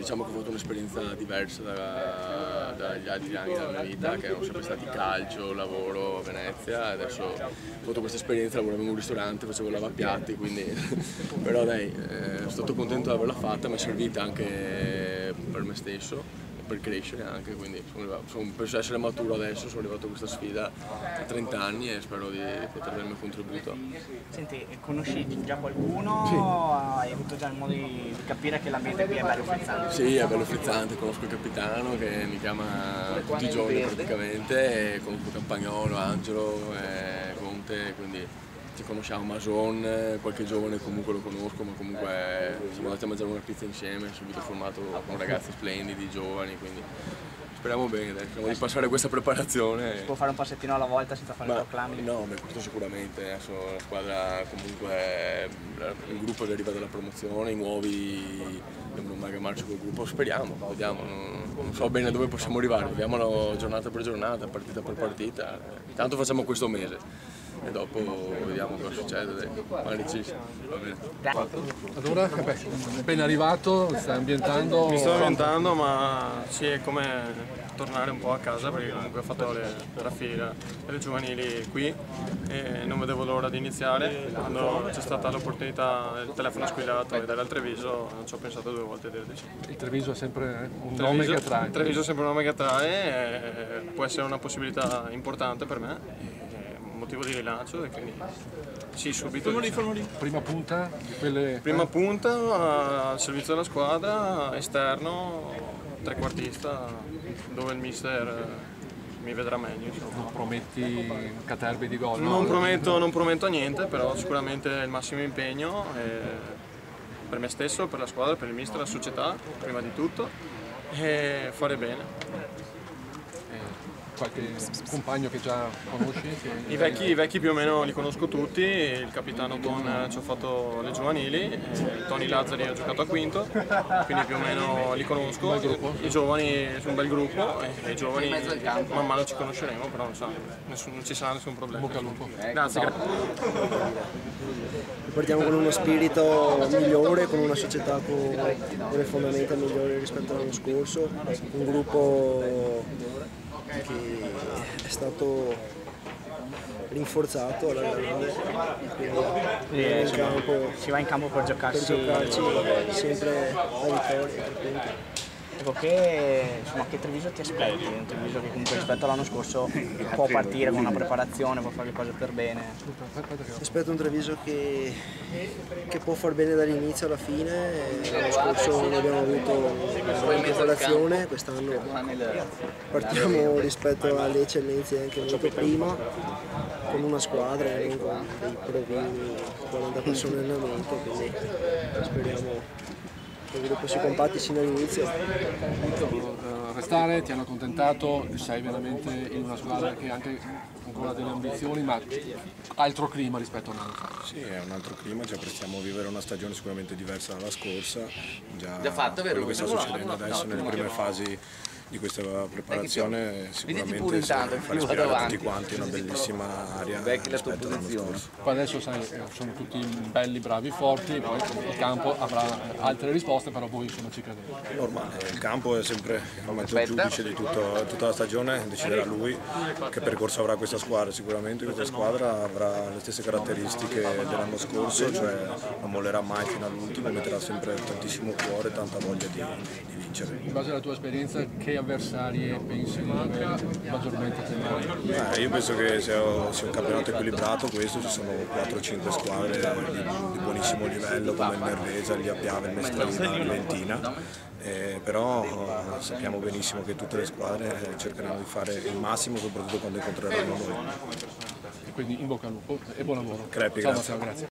diciamo che ho fatto un'esperienza diversa dagli altri anni della mia vita, che erano sempre stati calcio, lavoro, Venezia, e adesso ho fatto questa esperienza, lavoravo in un ristorante, facevo lavapiatti, quindi però dai, sono stato contento di averla fatta, mi è servita anche per me stesso, per crescere anche, quindi penso essere maturo adesso, sono arrivato a questa sfida a 30 anni e spero di poter dare il mio contributo. Senti, conosci già qualcuno? Sì. Hai avuto già il modo di capire che l'ambiente qui è bello frizzante? Sì, è bello frizzante, conosco il capitano che mi chiama tutti i giorni praticamente, e conosco Campagnolo, Angelo, Conte, quindi ci conosciamo, Mason, qualche giovane comunque lo conosco, ma comunque siamo andati a mangiare una pizza insieme, subito formato con ragazzi splendidi, giovani, quindi speriamo bene, dai, speriamo di passare questa preparazione. Si può fare un passettino alla volta senza fare proclami? No, questo sicuramente, adesso la squadra comunque, il gruppo che arriva dalla promozione, i nuovi devono marciare col gruppo, speriamo, vediamo, non so bene dove possiamo arrivare, vediamolo giornata per giornata, partita per partita, tanto facciamo questo mese. E dopo vediamo cosa succede, magari ci va bene. Allora, appena arrivato, stai ambientando? Mi sto ambientando, ma sì, è come tornare un po' a casa perché comunque ho fatto la fila delle giovanili qui e non vedevo l'ora di iniziare. Quando c'è stata l'opportunità, il telefono squillato e dal Treviso, non ci ho pensato due volte di dirci. Il Treviso è sempre un nome che attrae. Il Treviso è sempre un nome che attrae, può essere una possibilità importante per me. Motivo di rilancio e quindi sì, subito. Prima punta di quelle. Prima punta al servizio della squadra, esterno, trequartista, dove il mister mi vedrà meglio. Insomma. Non prometti caterbi di gol? Non prometto niente, però sicuramente il massimo impegno per me stesso, per la squadra, per il mister, la società, prima di tutto, e fare bene. Qualche compagno che già conosci? I vecchi più o meno li conosco tutti, il capitano Ton ci ha fatto le giovanili, Tony Lazzari ha giocato a quinto, quindi più o meno li conosco, i giovani sono un bel gruppo e i giovani man mano ci conosceremo, però non ci sarà nessun problema. Bocca al lupo. Grazie. Partiamo con uno spirito migliore, con una società con le fondamenta migliori rispetto all'anno scorso, un gruppo che è stato rinforzato alla grande, quindi si va in campo per giocarci sempre la vittoria. Ecco, che Treviso ti aspetti? Un Treviso che comunque rispetto all'anno scorso può partire con una preparazione, può fare le cose per bene. Aspetto un Treviso che può far bene dall'inizio alla fine. L'anno scorso non abbiamo avuto una preparazione, quest'anno partiamo rispetto alle eccellenze anche molto prima, con una squadra e non con dei provini, 40 persone in allenamento, quindi speriamo che il gruppo si compatti sin dall'inizio. Restare, ti hanno accontentato, sei veramente in una squadra che ha anche ancora delle ambizioni, ma altro clima rispetto a un anno fa. Sì, è un altro clima, ci apprestiamo a vivere una stagione sicuramente diversa dalla scorsa, già quello che sta succedendo adesso nelle prime fasi di questa preparazione sicuramente fa respirare a tutti quanti una bellissima aria rispetto all'anno scorso. Poi adesso sai, sono tutti belli, bravi, forti, poi il campo avrà altre risposte, però voi insomma ci credete. Normale, il campo è sempre il giudice di tutta la stagione, deciderà lui che percorso avrà questa squadra. Sicuramente questa squadra avrà le stesse caratteristiche dell'anno scorso, cioè non mollerà mai fino all'ultimo, metterà sempre tantissimo cuore e tanta voglia di vincere. In base alla tua esperienza, che avversari pensi di dover maggiormente temere? Io penso che sia un campionato equilibrato questo, ci sono 4-5 squadre di buonissimo livello come il Nervesa, il Piave, il Mestralina, il Ventina, però sappiamo benissimo che tutte le squadre cercheranno di fare il massimo, soprattutto quando incontreranno noi. Quindi in bocca al lupo e buon lavoro. Crepi, ciao, grazie. Matteo, grazie.